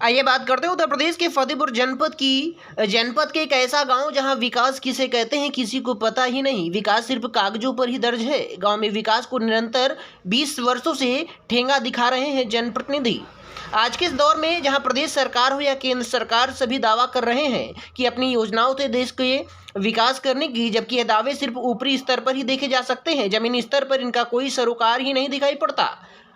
आइए बात करते हैं उत्तर प्रदेश के फतेहपुर जनपद के एक ऐसा गांव जहां विकास किसे कहते हैं किसी को पता ही नहीं। विकास सिर्फ कागजों पर ही दर्ज है। गांव में विकास को निरंतर 20 वर्षों से ठेंगा दिखा रहे हैं जनप्रतिनिधि। आज के इस दौर में जहां प्रदेश सरकार हो या केंद्र सरकार सभी दावा कर रहे हैं कि अपनी योजनाओं से देश के विकास करने की, जबकि ये दावे सिर्फ ऊपरी स्तर पर ही देखे जा सकते हैं। जमीनी स्तर पर इनका कोई सरोकार ही नहीं दिखाई पड़ता।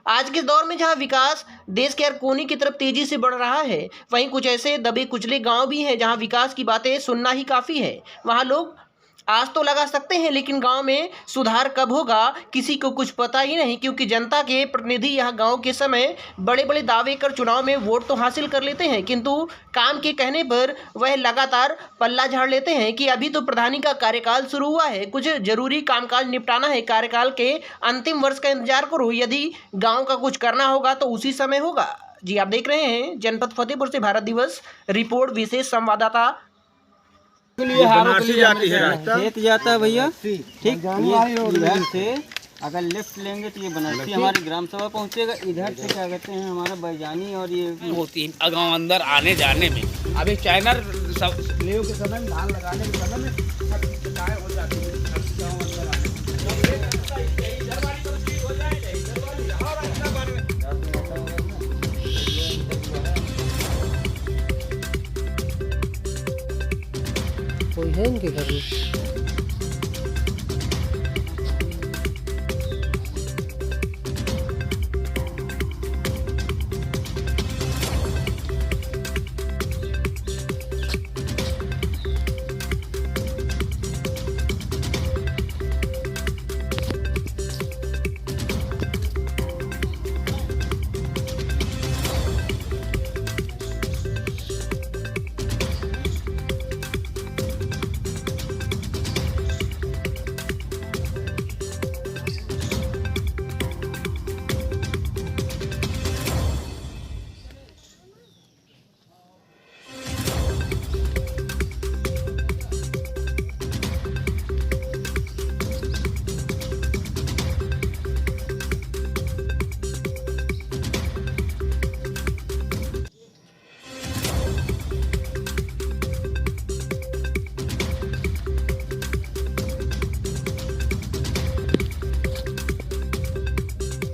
आज के दौर में जहां विकास देश के हर कोने की तरफ तेजी से बढ़ रहा है, वहीं कुछ ऐसे दबे कुचले गांव भी हैं जहां विकास की बातें सुनना ही काफ़ी है। वहां लोग आस तो लगा सकते हैं, लेकिन गांव में सुधार कब होगा किसी को कुछ पता ही नहीं, क्योंकि जनता के प्रतिनिधि यहां गांव के समय बड़े बड़े दावे कर चुनाव में वोट तो हासिल कर लेते हैं, किंतु काम के कहने पर वह लगातार पल्ला झाड़ लेते हैं कि अभी तो प्रधानी का कार्यकाल शुरू हुआ है, कुछ जरूरी कामकाज निपटाना है, कार्यकाल के अंतिम वर्ष का इंतजार करो, यदि गाँव का कुछ करना होगा तो उसी समय होगा। जी, आप देख रहे हैं जनपद फतेहपुर से भारत दिवस रिपोर्ट, विशेष संवाददाता। खेत जाता है भैया, ठीक। इधर से अगर लेफ्ट लेंगे तो ये बनारसी हमारी ग्राम सभा पहुंचेगा। इधर से क्या कहते हैं हमारा बैजानी और ये गाँव अंदर आने जाने में अभी चाइनर सब के समय में धान लगाने के समय में हो जाती है। कोई है इनके घर में?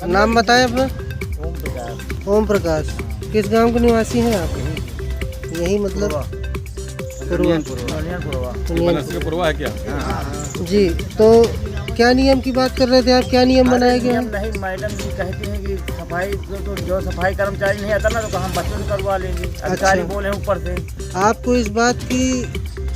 नाम बताएं अपना। ओम प्रकाश। किस गांव के निवासी हैं आप? यही मतलब पूर्वा है क्या? जी, तो क्या नियम की बात कर रहे थे आप? क्या नियम बनाया गया? नहीं, मैडम जी कहती हैं कि सफाई तो जो सफाई कर्मचारी नहीं आता ना तो हम बच्चों से करवा लेंगे। अधिकारी बोले ऊपर से। आपको इस बात की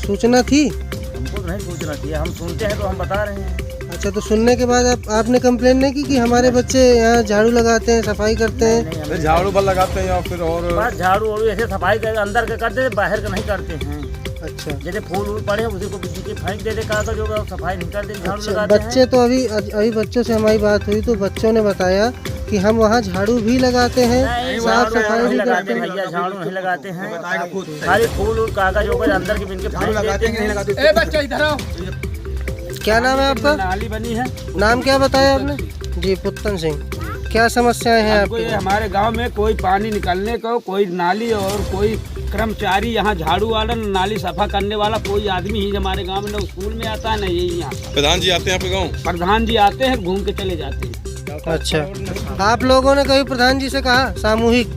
सूचना थी? हमको नहीं सूचना थी, हम सुनते हैं तो हम बता रहे हैं। अच्छा, तो सुनने के बाद आपने कंप्लेन नहीं की कि हमारे बच्चे यहाँ झाड़ू लगाते हैं, सफाई करते हैं? झाड़ू बल लगाते हैं या फिर और बस झाड़ू और ऐसे सफाई कर अंदर के करते हैं, बाहर का नहीं करते हैं। अच्छा, जैसे फूल वूल पड़े उसी को बिजली के फेंक दे कागज होगा, सफाई नहीं करते, झाड़ू लगाते हैं। बच्चे तो अभी बच्चों से हमारी बात हुई तो बच्चों ने बताया कि हम वहाँ झाड़ू भी लगाते हैं, साफ सफाई भी करते हैं। भैया झाड़ू नहीं लगाते हैं, खाली फूल और कागज होकर अंदर के बिन के फेंक देते हैं। बच्चा इधर आओ। क्या नाम है आपका? नाली बनी है। नाम क्या बताया आपने? जी, पुत्तन सिंह। क्या समस्याएं हैं आपको? हमारे गांव में कोई पानी निकलने को, कोई नाली और कोई कर्मचारी यहाँ झाड़ू वाला नाली सफा करने वाला कोई आदमी ही हमारे गांव में न स्कूल में आता है न यही यहाँ। प्रधान जी आते हैं आपके गाँव? प्रधान जी आते हैं, घूम के चले जाते हैं। अच्छा, आप लोगों ने कभी प्रधान जी से कहा सामूहिक?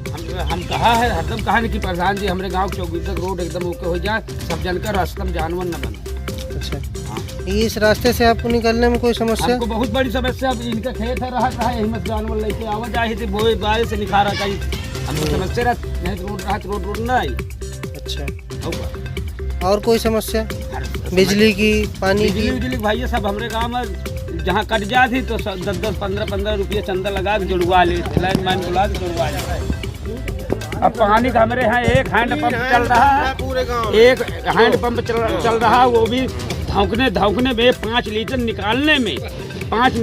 हम कहा है, हरदम कहा है कि प्रधान जी हमारे गाँव 24 रोड एकदम ओके हो जाए, सब जनकर रास्ता जानवर न बने। अच्छा, इस रास्ते से आपको निकलने में कोई समस्या? हमको बहुत बड़ी समस्या। अब इनका खेत है, रहा था यही मत जानवर लेके आवा जाए थे, बोए बारे से निखारा कहीं हमको समस्या रहा, रोड न आई। अच्छा, और कोई समस्या? बिजली की, पानी की? बिजली भैया सब हमारे गाँव में जहाँ कट जाती तो 10-10, 15-15 रुपये चंदा लगा के जुड़वा लेते, लाइन मान बुला के जुड़वा जाता। अब पानी का हमारे यहाँ एक हैंड पंप चल रहा है, एक हैंड पंप चल रहा है, वो भी धौंकने में 5 लीटर निकालने में 5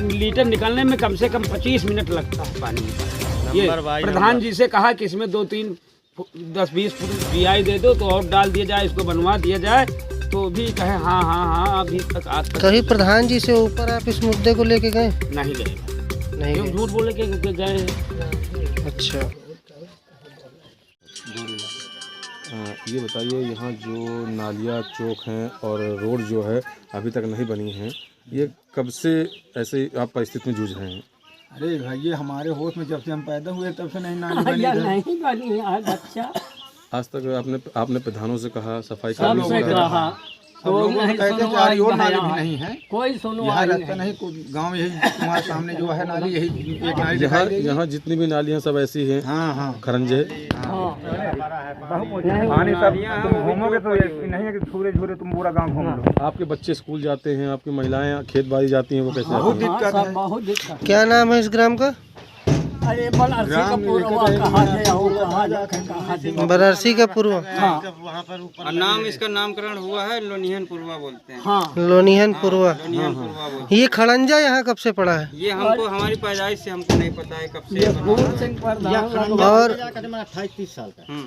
लीटर निकालने में कम से कम 25 मिनट लगता है पानी निकालने। ये प्रधान जी से कहा कि इसमें 2-3 10-20 फुट बियाई दे दो तो और डाल दिया जाए, इसको बनवा दिया जाए, तो भी कहे हाँ अभी तक आज तक। कभी प्रधान जी से ऊपर आप इस मुद्दे को लेके गए? नहीं गए। नहीं, झूठ बोले के गए हैं। अच्छा, ये बताइए, यहाँ जो नालियाँ चौक हैं और रोड जो है अभी तक नहीं बनी हैं, ये कब से ऐसे आप परिस्थिति में जूझ रहे हैं? अरे भाई ये हमारे होश में जब से हम पैदा हुए तब से नहीं नाली बनी इधर। नहीं बनी आज अच्छा आज तक आपने प्रधानों से कहा, सफाई सबसे कहा सब लोग नहीं कहते सुनो चारी और नाली यहाँ। भी नहीं है, कोई सुनो यहाँ रास्ता नहीं। गांव यही तुम्हारे सामने जो है नाली, यही एक नाली यहाँ दिखाई देगी। यहाँ जितनी भी नालियाँ सब ऐसी हैं, हाँ हाँ खरंजे। पानी सब तुम घूमोगे तो नहीं है कि छूरे छूरे तुम पूरा गांव घूम लो। आपके बच्चे स्कूल जाते हैं, आपकी महिलाएं खेत बाड़ी जाती हैं, वो कैसे बहुत आती हैं? दिक्कत है। बहुत दिक्कत। क्या नाम है इस ग्राम का? अरे बनारसी का पूर्वा कहा गया हो, कहा जाकर कहा थे। बनारसी का पूर्वा। हाँ और नाम इसका नामकरण हुआ है लोनिहन पूर्वा बोलते हैं। हाँ लोनिहन पूर्वा। लोनिहन पूर्वा बोलते ये खड़ंजा यहाँ कब से पड़ा है? हैं। ये हमको हमारी पैदाइश से हमको नहीं पता है कब से ये बना। फूल सिंह प्रधान और 28-30 साल का।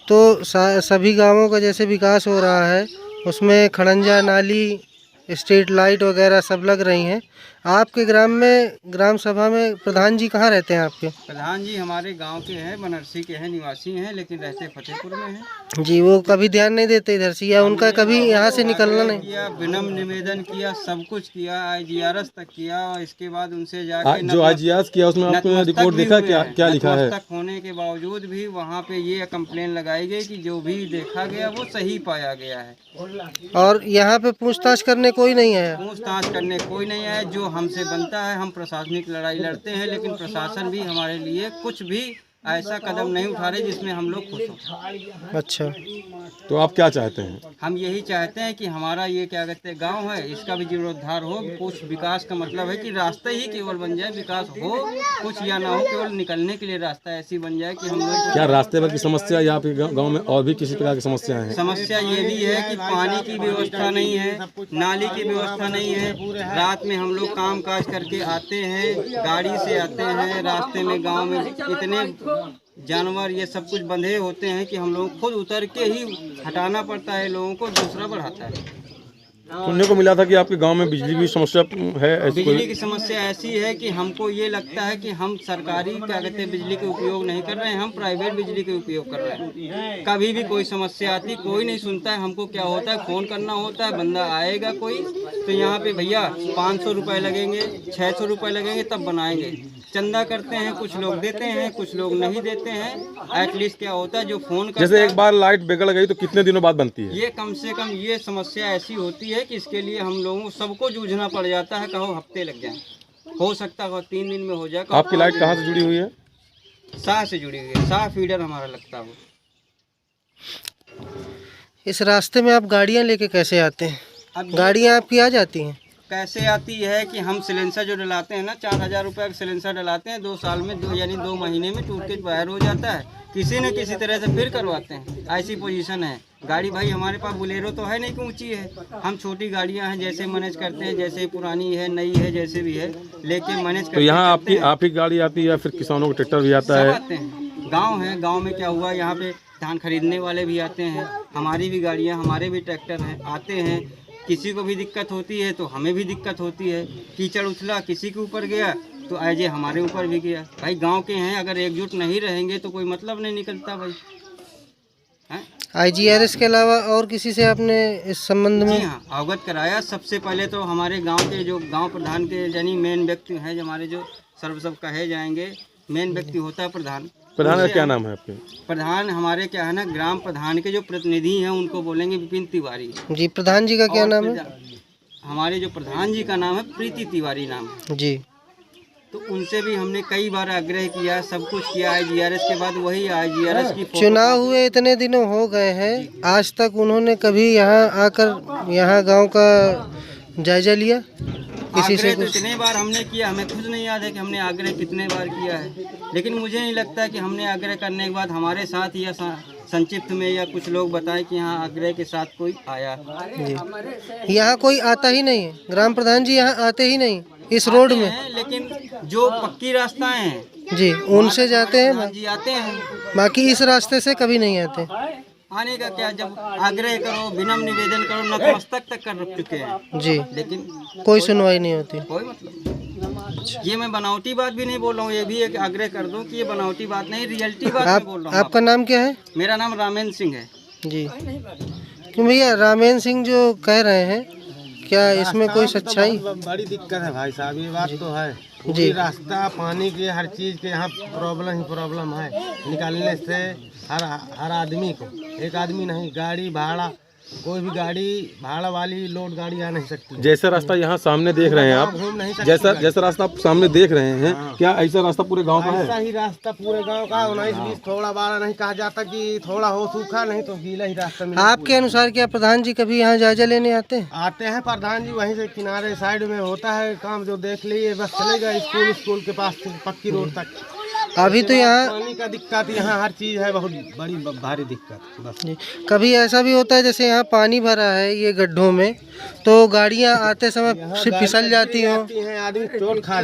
तो सभी गांवों का जैसे विकास हो रहा है उसमें खड़ंजा, नाली, स्ट्रीट लाइट वगैरह सब लग रही हैं। आपके ग्राम में, ग्राम सभा में प्रधान जी कहाँ रहते हैं आपके? प्रधान जी हमारे गांव के हैं, बनारसी के हैं, निवासी हैं, लेकिन रहते फतेहपुर में हैं। जी, वो कभी ध्यान नहीं देते इधर से, या उनका कभी यहाँ से निकलना नहीं? किया, विनम्र निवेदन किया, सब कुछ किया, IGRS तक किया, और इसके बाद उनसे जाके जो IGRS किया उसमें आपने रिपोर्ट देखा, क्या लिखा है? नतमस्तक होने के बावजूद भी वहाँ पे ये कंप्लेन लगाई गई कि जो भी देखा गया वो सही पाया गया है। और यहाँ पे पूछताछ करने कोई नहीं आया? पूछताछ करने कोई नहीं आया। जो हमसे बनता है, हम प्रशासनिक लड़ाई लड़ते हैं, लेकिन प्रशासन भी हमारे लिए कुछ भी ऐसा कदम नहीं उठा रहे जिसमें हम लोग खुश हों। अच्छा, तो आप क्या चाहते हैं? हम यही चाहते हैं कि हमारा ये क्या कहते हैं गांव है, इसका भी जीर्णोद्धार हो। कुछ विकास का मतलब है कि रास्ता ही केवल बन जाए, विकास हो कुछ या ना हो, केवल निकलने के लिए रास्ता ऐसी बन जाए कि हम लोग। क्या रास्ते भर की समस्या या आपके गांव में और भी किसी प्रकार की समस्याएं हैं? समस्या ये भी है कि पानी की व्यवस्था नहीं है, नाली की व्यवस्था नहीं है। रात में हम लोग काम काज करके आते हैं, गाड़ी से आते हैं, रास्ते में गांव में इतने जानवर ये सब कुछ बंधे होते हैं कि हम लोग खुद उतर के ही हटाना पड़ता है लोगों को, दूसरा बढ़ाता है। सुनने को मिला था कि आपके गांव में बिजली की समस्या है, ऐसी बिजली कोई? की समस्या ऐसी है कि हमको ये लगता है कि हम सरकारी क्या कहते हैं बिजली के उपयोग नहीं कर रहे हैं, हम प्राइवेट बिजली के उपयोग कर रहे हैं। कभी भी कोई समस्या आती कोई नहीं सुनता है। हमको क्या होता है, फ़ोन करना होता है, बंदा आएगा कोई तो यहाँ पे भैया 500 रुपये लगेंगे, 600 रुपये लगेंगे, तब बनाएंगे। चंदा करते हैं, कुछ लोग देते हैं, कुछ लोग नहीं देते हैं। एटलीस्ट क्या होता है जो फ़ोन करता जैसे है, एक बार लाइट बिगड़ गई तो कितने दिनों बाद बनती है? ये कम से कम ये समस्या ऐसी होती है कि इसके लिए हम लोगों सबको जूझना पड़ जाता है। कहो हफ्ते लग जाए, हो सकता है 3 दिन में हो जाए। आपकी लाइट कहाँ से जुड़ी हुई है? शाह से जुड़ी हुई है, शाह फीडर हमारा लगता है। इस रास्ते में आप गाड़ियाँ लेके कैसे आते हैं? अब गाड़ियाँ आपकी आ जाती हैं? कैसे आती है कि हम सिलेंसर जो डलाते हैं ना, 4000 रुपये का सिलेंसर डलाते हैं, 2 साल में यानी 2 महीने में टूट के वायर हो जाता है। किसी न किसी तरह से फिर करवाते हैं, ऐसी पोजीशन है। गाड़ी भाई हमारे पास बुलेरो तो है नहीं कि ऊंची है, हम छोटी गाड़ियां हैं, जैसे मैनेज करते हैं, जैसे पुरानी है नई है जैसे भी है, लेकिन मैनेज तो यहाँ आप ही गाड़ी आती है या फिर किसानों का ट्रैक्टर भी आता है? आते हैं। गांव है, गांव में क्या हुआ, यहाँ पे धान खरीदने वाले भी आते हैं, हमारी भी गाड़ियाँ, हमारे भी ट्रैक्टर हैं, आते हैं। किसी को भी दिक्कत होती है तो हमें भी दिक्कत होती है। कीचड़ उछला किसी के ऊपर गया तो ऐजे हमारे ऊपर भी गया। भाई गांव के हैं, अगर एकजुट नहीं रहेंगे तो कोई मतलब नहीं निकलता भाई। IGRS के अलावा और किसी से आपने इस संबंध में? जी हाँ, अवगत कराया। सबसे पहले तो हमारे गांव के जो गांव प्रधान के यानी मेन व्यक्ति हैं, जो हमारे जो सर्व सब कहे जाएंगे, मेन व्यक्ति होता है प्रधान। प्रधान का क्या नाम है आपके? प्रधान हमारे क्या है ना, ग्राम प्रधान के जो प्रतिनिधि हैं उनको बोलेंगे विपिन तिवारी जी। प्रधान जी का क्या नाम है? हमारे जो प्रधान जी का नाम है प्रीति तिवारी नाम है जी। तो उनसे भी हमने कई बार आग्रह किया, सब कुछ किया। IGRS के बाद वही IGRS की चुनाव हुए इतने दिनों हो गए हैं, आज तक उन्होंने कभी यहाँ आकर यहाँ गांव का जायजा लिया किसी से? आग्रह तो इतने बार हमने किया, हमें खुद नहीं याद है कि हमने आग्रह कितने बार किया है, लेकिन मुझे नहीं लगता कि हमने आग्रह करने के बाद हमारे साथ या संक्षिप्त में या कुछ लोग बताए कि यहाँ आग्रह के साथ कोई आया। जी, यहाँ कोई आता ही नहीं है। ग्राम प्रधान जी यहाँ आते ही नहीं इस रोड में? लेकिन जो पक्की रास्ताएं हैं जी, उनसे जाते हैं, जी आते हैं। बाकी इस रास्ते से कभी नहीं आते। आने का क्या, जब आग्रह करो, विनम्र निवेदन करो, नतमस्तक तक कर चुके हैं जी, लेकिन कोई सुनवाई नहीं होती। कोई मतलब नहीं। ये मैं बनावटी बात भी नहीं बोल रहा हूँ, ये भी एक आग्रह कर दूँ कि ये बनावटी बात नहीं, रियलिटी बात मैं बोल रहा हूँ। आपका नाम क्या है? मेरा नाम रामेंद्र सिंह है जी। क्यों भैया, रामेंद्र सिंह जो कह रहे हैं, क्या इसमें कोई सच्चाई? बड़ी दिक्कत है भाई साहब, ये बात तो है जी। रास्ता पानी के हर चीज के यहाँ प्रॉब्लम ही प्रॉब्लम है निकालने से हर आदमी को, एक आदमी नहीं, गाड़ी भाड़ा, कोई भी गाड़ी भाड़ा वाली लोड गाड़ी आ नहीं सकती। जैसा रास्ता यहाँ सामने देख रहे हैं आप, घूम नहीं सकती जैसा रास्ता आप सामने देख रहे हैं, क्या ऐसा रास्ता पूरे गांव का ऐसा है? ही रास्ता पूरे गांव का 19-20 थोड़ा बाड़ा नहीं कहा जाता कि थोड़ा हो सूखा, नहीं तो गीला ही रास्ता मिला। आपके अनुसार क्या प्रधान जी कभी यहाँ जायजा लेने आते हैं? आते हैं प्रधान जी, वहीं से किनारे साइड में होता है काम, जो देख लिए बस चलेगा स्कूल के पास से पक्की रोड तक। अभी तो यहाँ पानी का दिक्कत, यहाँ हर चीज है, बहुत बड़ी भारी दिक्कत बस। जी, कभी ऐसा भी होता है जैसे यहाँ पानी भरा है ये गड्ढों में, तो गाड़ियाँ आते समय फिसल जाती हों? आदमी चोट खा